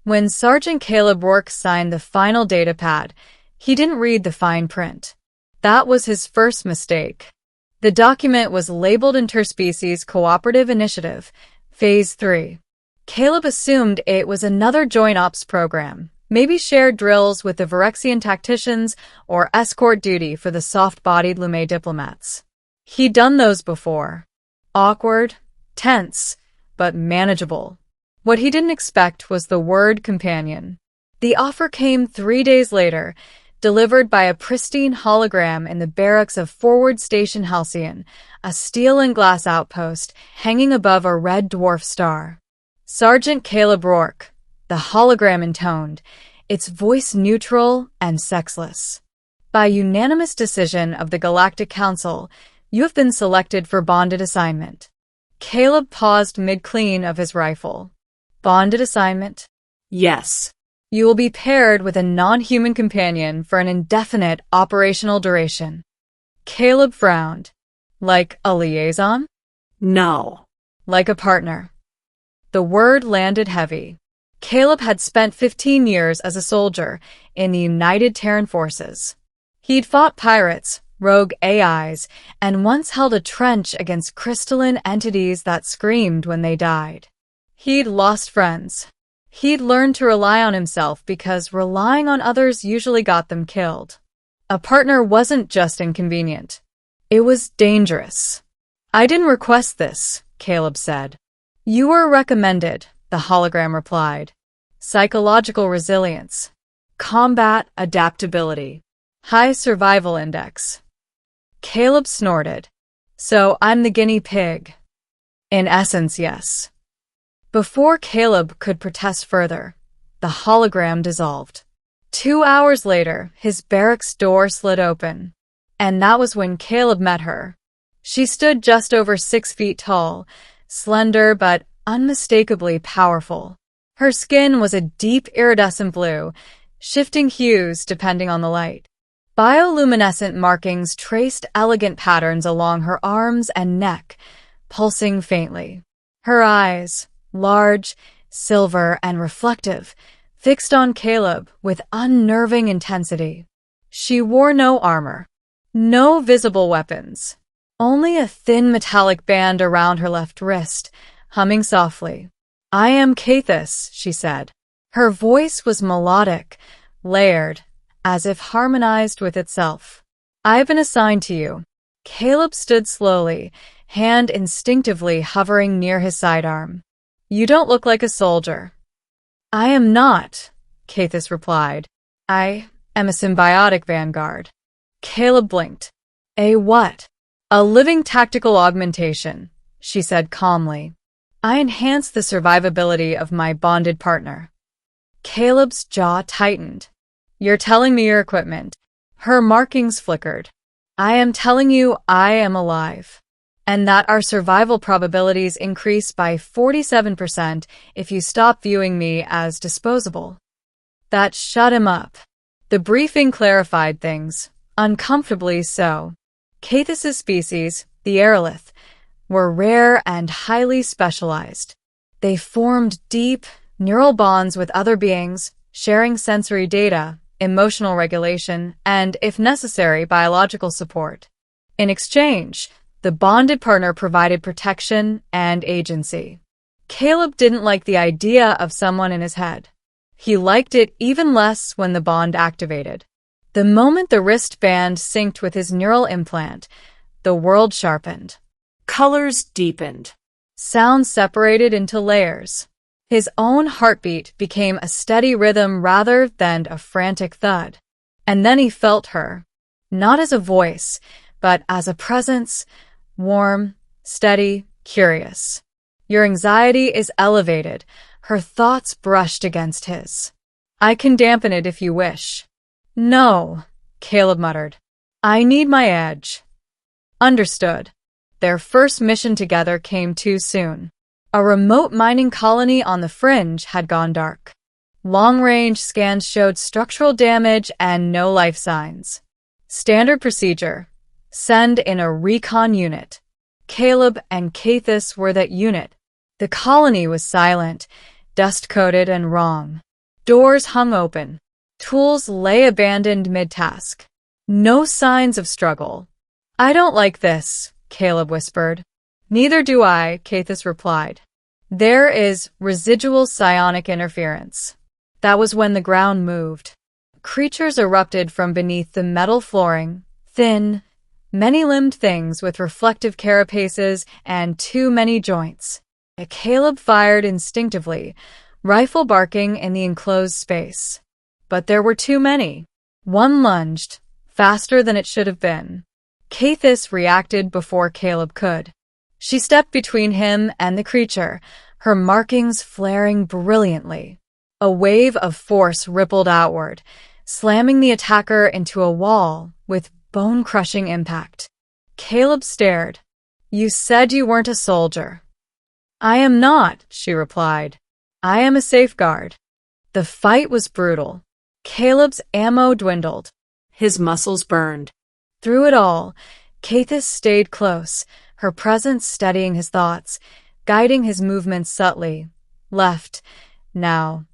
When Sergeant Caleb Rourke signed the final data pad, he didn't read the fine print. That was his first mistake. The document was labeled Interspecies Cooperative Initiative, Phase 3. Caleb assumed it was another joint ops program, maybe shared drills with the Virexian tacticians or escort duty for the soft-bodied Lume diplomats. He'd done those before. Awkward, tense, but manageable. What he didn't expect was the word companion. The offer came 3 days later, delivered by a pristine hologram in the barracks of Forward Station Halcyon, a steel and glass outpost hanging above a red dwarf star. Sergeant Caleb Rourke, the hologram intoned, its voice neutral and sexless. By unanimous decision of the Galactic Council, you have been selected for bonded assignment. Caleb paused mid-clean of his rifle. Bonded assignment? Yes. You will be paired with a non-human companion for an indefinite operational duration. Caleb frowned. Like a liaison? No. Like a partner. The word landed heavy. Caleb had spent 15 years as a soldier in the United Terran Forces. He'd fought pirates, rogue AIs, and once held a trench against crystalline entities that screamed when they died. He'd lost friends. He'd learned to rely on himself because relying on others usually got them killed. A partner wasn't just inconvenient. It was dangerous. I didn't request this, Caleb said. You were recommended, the hologram replied. Psychological resilience. Combat adaptability. High survival index. Caleb snorted. So I'm the guinea pig. In essence, yes. Before Caleb could protest further, the hologram dissolved. 2 hours later, his barracks door slid open. And that was when Caleb met her. She stood just over 6 feet tall, slender but unmistakably powerful. Her skin was a deep iridescent blue, shifting hues depending on the light. Bioluminescent markings traced elegant patterns along her arms and neck, pulsing faintly. Her eyes, large, silver, and reflective, fixed on Caleb with unnerving intensity. She wore no armor, no visible weapons, only a thin metallic band around her left wrist, humming softly. I am Cathis, she said. Her voice was melodic, layered, as if harmonized with itself. I've been assigned to you. Caleb stood slowly, hand instinctively hovering near his sidearm. You don't look like a soldier. I am not, Cathis replied. I am a symbiotic vanguard. Caleb blinked. A what? A living tactical augmentation, she said calmly. I enhance the survivability of my bonded partner. Caleb's jaw tightened. You're telling me your equipment. Her markings flickered. I am telling you I am alive. And that our survival probabilities increase by 47% if you stop viewing me as disposable. That shut him up. The briefing clarified things, uncomfortably so. Cathis's species, the aerolith, were rare and highly specialized. They formed deep, neural bonds with other beings, sharing sensory data, emotional regulation, and, if necessary, biological support. In exchange, the bonded partner provided protection and agency. Caleb didn't like the idea of someone in his head. He liked it even less when the bond activated. The moment the wristband synced with his neural implant, the world sharpened. Colors deepened. Sounds separated into layers. His own heartbeat became a steady rhythm rather than a frantic thud. And then he felt her, not as a voice, but as a presence, warm, steady, curious. Your anxiety is elevated. Her thoughts brushed against his. I can dampen it if you wish. No, Caleb muttered. I need my edge. Understood. Their first mission together came too soon. A remote mining colony on the fringe had gone dark. Long-range scans showed structural damage and no life signs. Standard procedure. Send in a recon unit. Caleb and Cathis were that unit. The colony was silent, dust-coated and wrong. Doors hung open. Tools lay abandoned mid-task. No signs of struggle. "I don't like this," Caleb whispered. "Neither do I," Cathis replied. "There is residual psionic interference." That was when the ground moved. Creatures erupted from beneath the metal flooring, thin, many-limbed things with reflective carapaces and too many joints. Caleb fired instinctively, rifle barking in the enclosed space. But there were too many. One lunged, faster than it should have been. Cathis reacted before Caleb could. She stepped between him and the creature, her markings flaring brilliantly. A wave of force rippled outward, slamming the attacker into a wall with bone-crushing impact. Caleb stared. "You said you weren't a soldier." "I am not," she replied. "I am a safeguard." The fight was brutal. Caleb's ammo dwindled. His muscles burned. Through it all, Cathis stayed close, her presence steadying his thoughts, guiding his movements subtly. Left, now,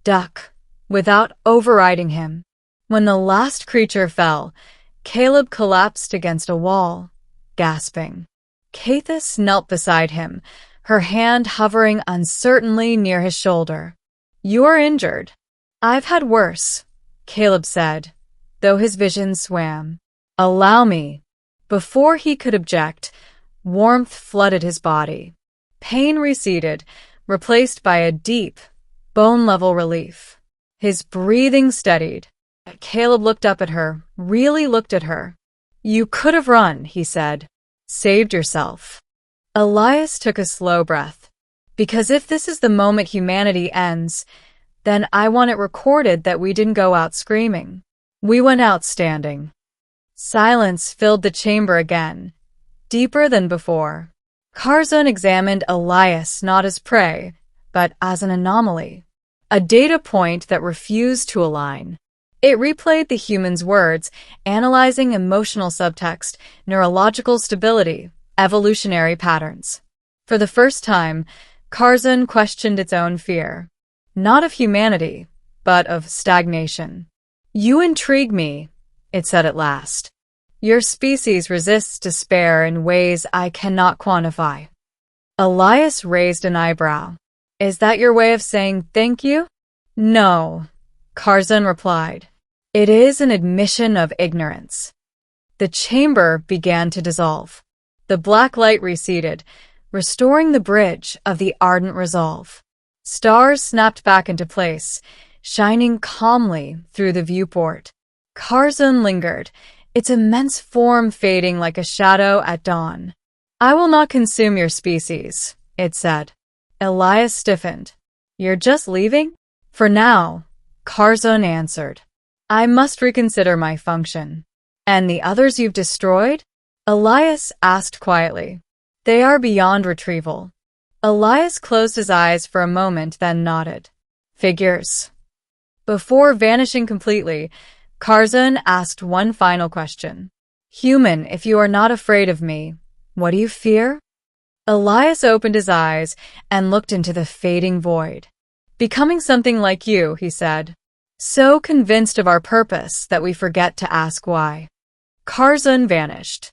duck, without overriding him. When the last creature fell, Caleb collapsed against a wall, gasping. Cathis knelt beside him, her hand hovering uncertainly near his shoulder. "You are injured." "I've had worse," Caleb said, though his vision swam. "Allow me." Before he could object, warmth flooded his body. Pain receded, replaced by a deep, bone-level relief. His breathing steadied. Caleb looked up at her, really looked at her. "You could have run," he said. "Saved yourself." Elias took a slow breath. "Because if this is the moment humanity ends, then I want it recorded that we didn't go out screaming. We went out standing." Silence filled the chamber again, deeper than before. Curzon examined Elias not as prey, but as an anomaly, a data point that refused to align. It replayed the human's words, analyzing emotional subtext, neurological stability, evolutionary patterns. For the first time, Curzon questioned its own fear. Not of humanity, but of stagnation. "You intrigue me," it said at last. "Your species resists despair in ways I cannot quantify." Elias raised an eyebrow. "Is that your way of saying thank you?" "No," Curzon replied. "It is an admission of ignorance." The chamber began to dissolve. The black light receded, restoring the bridge of the ardent resolve. Stars snapped back into place, shining calmly through the viewport. Curzon lingered, its immense form fading like a shadow at dawn. "I will not consume your species," it said. Elias stiffened. "You're just leaving?" "For now," Curzon answered. "I must reconsider my function." "And the others you've destroyed?" Elias asked quietly. "They are beyond retrieval." Elias closed his eyes for a moment, then nodded. "Figures." Before vanishing completely, Curzon asked one final question. "Human, if you are not afraid of me, what do you fear?" Elias opened his eyes and looked into the fading void. "Becoming something like you," he said. "So convinced of our purpose that we forget to ask why." Curzon vanished.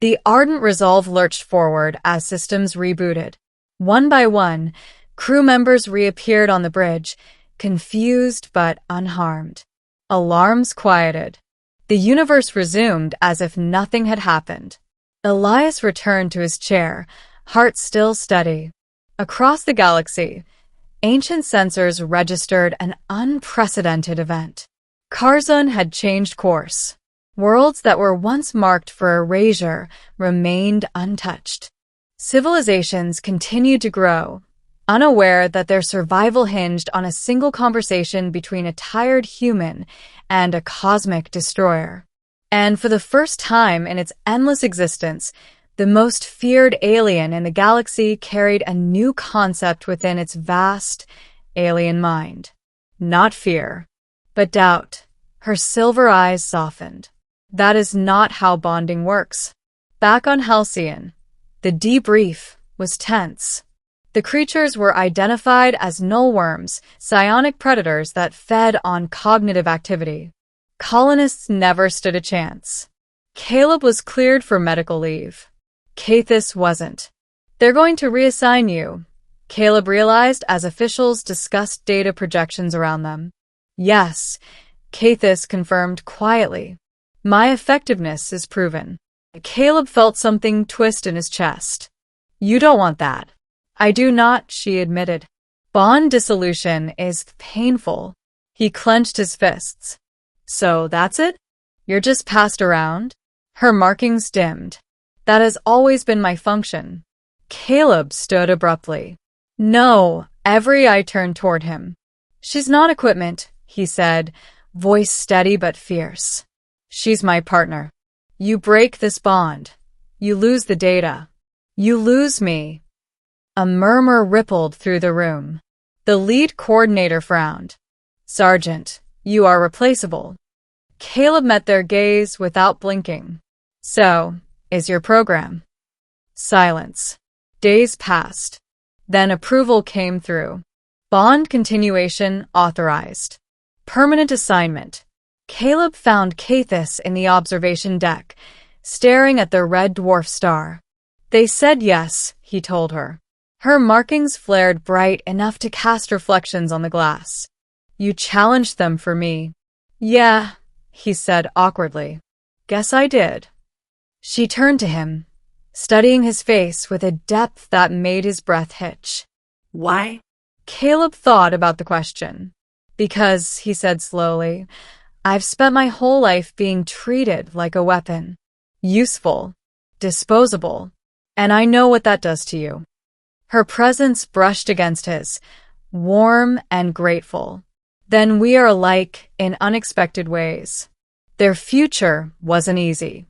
The ardent resolve lurched forward as systems rebooted. One by one, crew members reappeared on the bridge, confused but unharmed. Alarms quieted. The universe resumed as if nothing had happened. Elias returned to his chair, heart still steady. Across the galaxy, ancient sensors registered an unprecedented event. Curzon had changed course. Worlds that were once marked for erasure remained untouched. Civilizations continued to grow, unaware that their survival hinged on a single conversation between a tired human and a cosmic destroyer. And for the first time in its endless existence, the most feared alien in the galaxy carried a new concept within its vast, alien mind. Not fear, but doubt. Her silver eyes softened. "That is not how bonding works." Back on Halcyon, the debrief was tense. The creatures were identified as nullworms, psionic predators that fed on cognitive activity. Colonists never stood a chance. Caleb was cleared for medical leave. Cathis wasn't. They're going to reassign you, Caleb realized as officials discussed data projections around them. Yes, Cathis confirmed quietly. My effectiveness is proven. Caleb felt something twist in his chest. You don't want that. I do not, she admitted. Bond dissolution is painful. He clenched his fists. So that's it? You're just passed around? Her markings dimmed. That has always been my function. Caleb stood abruptly. No, every eye turned toward him. She's not equipment, he said, voice steady but fierce. She's my partner. You break this bond. You lose the data. You lose me. A murmur rippled through the room. The lead coordinator frowned. Sergeant, you are replaceable. Caleb met their gaze without blinking. So, is your program? Silence. Days passed. Then approval came through. Bond continuation authorized. Permanent assignment. Caleb found Cathis in the observation deck, staring at the red dwarf star. They said yes, he told her. Her markings flared bright enough to cast reflections on the glass. You challenged them for me. Yeah, he said awkwardly. Guess I did. She turned to him, studying his face with a depth that made his breath hitch. Why? Caleb thought about the question. Because, he said slowly, I've spent my whole life being treated like a weapon. Useful. Disposable. And I know what that does to you. Her presence brushed against his, warm and grateful. Then we are alike in unexpected ways. Their future wasn't easy.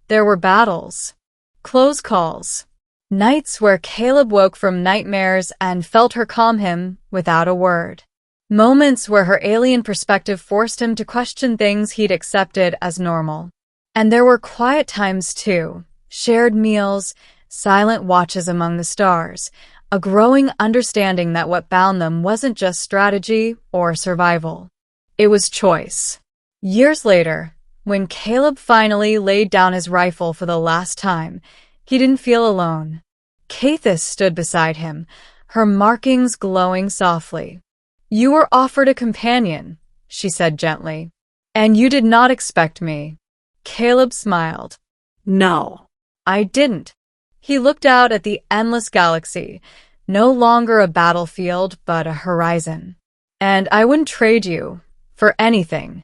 There were battles, close calls, nights where Caleb woke from nightmares and felt her calm him without a word. Moments where her alien perspective forced him to question things he'd accepted as normal. And there were quiet times too, shared meals, silent watches among the stars, a growing understanding that what bound them wasn't just strategy or survival. It was choice. Years later, when Caleb finally laid down his rifle for the last time, he didn't feel alone. Cathis stood beside him, her markings glowing softly. You were offered a companion, she said gently. And you did not expect me. Caleb smiled. No. I didn't. He looked out at the endless galaxy, no longer a battlefield but a horizon. And I wouldn't trade you for anything.